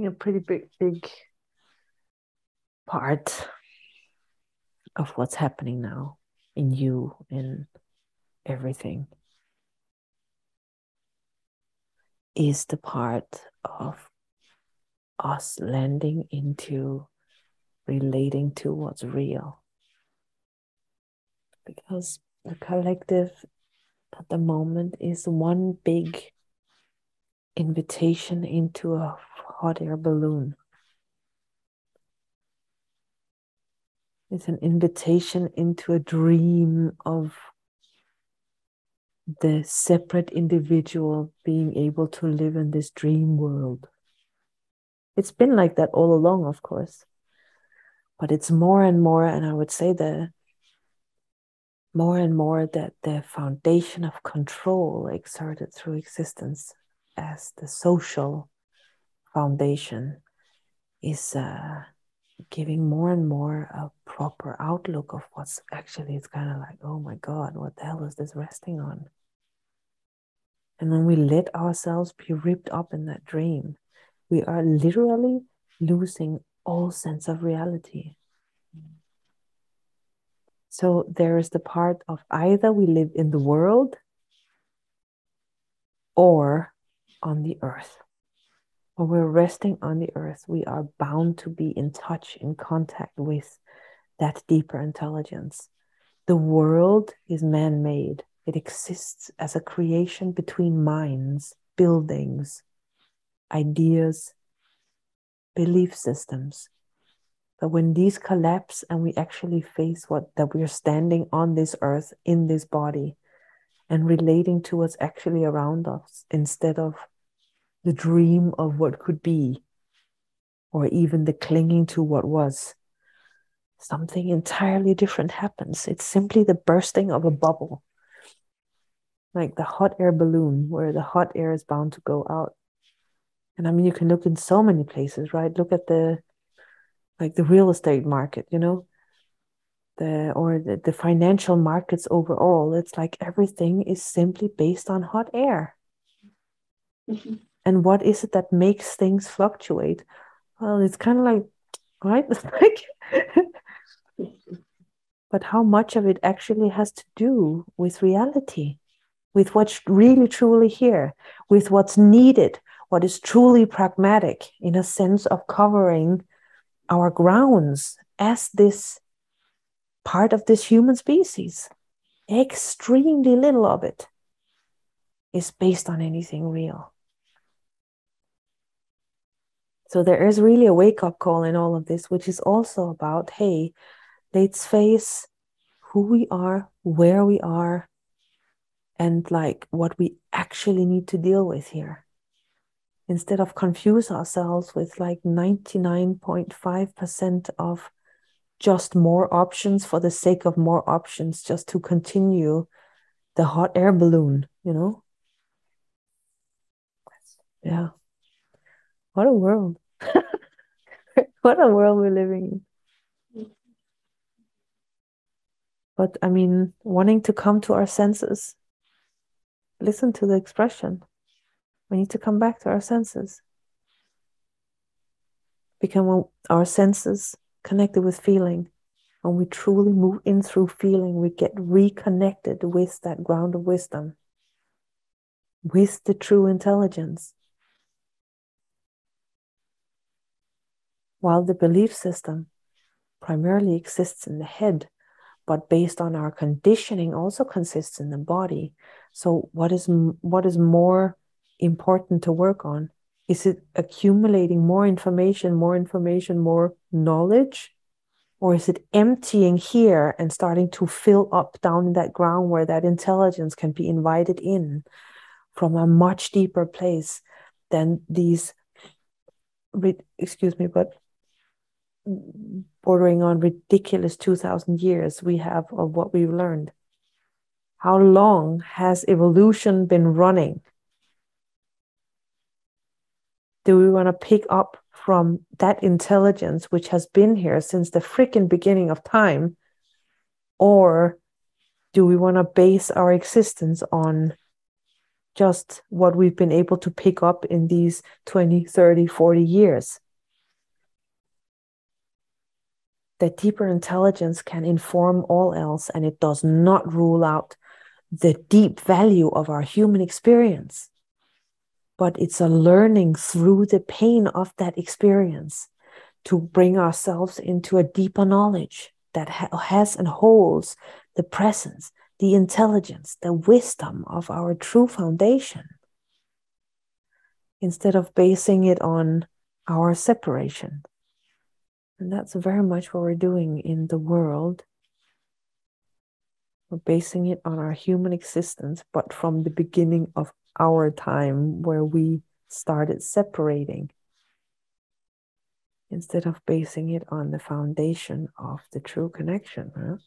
a pretty big part of what's happening now in you, in everything, is the part of us landing into relating to what's real. Because the collective at the moment is one big invitation into a hot air balloon. It's an invitation into a dream of the separate individual being able to live in this dream world. It's been like that all along, of course. But it's more and more, and I would say more and more that the foundation of control exerted through existence as the social foundation is giving more and more a proper outlook of what's actually, it's kind of like, oh my God, what the hell is this resting on? And when we let ourselves be ripped up in that dream, we are literally losing all sense of reality. So there is the part of either we live in the world or on the earth. When we're resting on the earth, we are bound to be in touch, in contact with that deeper intelligence. The world is man-made. It exists as a creation between minds, buildings, ideas, belief systems. But when these collapse and we actually face that we're standing on this earth, in this body, and relating to what's actually around us, instead of the dream of what could be, or even the clinging to what was, something entirely different happens. It's simply the bursting of a bubble, like the hot air balloon, where the hot air is bound to go out. And I mean, you can look in so many places, right? Look at the real estate market, you know, the financial markets overall. It's like everything is simply based on hot air. Mm-hmm. And what is it that makes things fluctuate? Well, it's kind of like, right? But how much of it actually has to do with reality, with what's really truly here, with what's needed, what is truly pragmatic, in a sense of covering our grounds as this part of this human species. Extremely little of it is based on anything real. So there is really a wake-up call in all of this, which is also about, hey, let's face who we are, where we are, and like what we actually need to deal with here. Instead of confuse ourselves with like 99.5% of just more options for the sake of more options, just to continue the hot air balloon, you know? Yeah. What a world. What a world we're living in. But I mean, wanting to come to our senses, listen to the expression. We need to come back to our senses. Become our senses connected with feeling. When we truly move in through feeling, we get reconnected with that ground of wisdom, with the true intelligence. While the belief system primarily exists in the head, but based on our conditioning also consists in the body. So what is more important to work on? Is it accumulating more information, more knowledge? Or is it emptying here and starting to fill up down in that ground where that intelligence can be invited in from a much deeper place than these, bordering on ridiculous 2,000 years we have of what we've learned? How long has evolution been running? Do we want to pick up from that intelligence which has been here since the freaking beginning of time? Or do we want to base our existence on just what we've been able to pick up in these 20, 30, 40 years. That deeper intelligence can inform all else, and it does not rule out the deep value of our human experience. But it's a learning through the pain of that experience to bring ourselves into a deeper knowledge that has and holds the presence, the intelligence, the wisdom of our true foundation, instead of basing it on our separation. And that's very much what we're doing in the world. We're basing it on our human existence, but from the beginning of our time where we started separating, instead of basing it on the foundation of the true connection. Huh?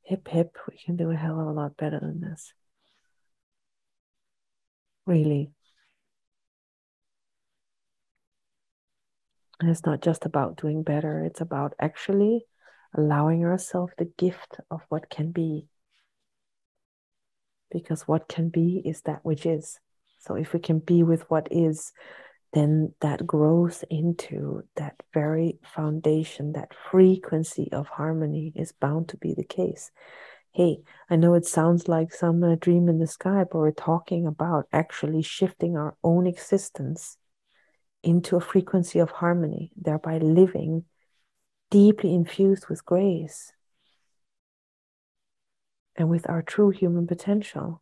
Hip, hip, we can do a hell of a lot better than this. Really. And it's not just about doing better. It's about actually allowing ourselves the gift of what can be. Because what can be is that which is. So if we can be with what is, then that grows into that very foundation, that frequency of harmony is bound to be the case. Hey, I know it sounds like some dream in the sky, but we're talking about actually shifting our own existence into a frequency of harmony, thereby living deeply infused with grace and with our true human potential.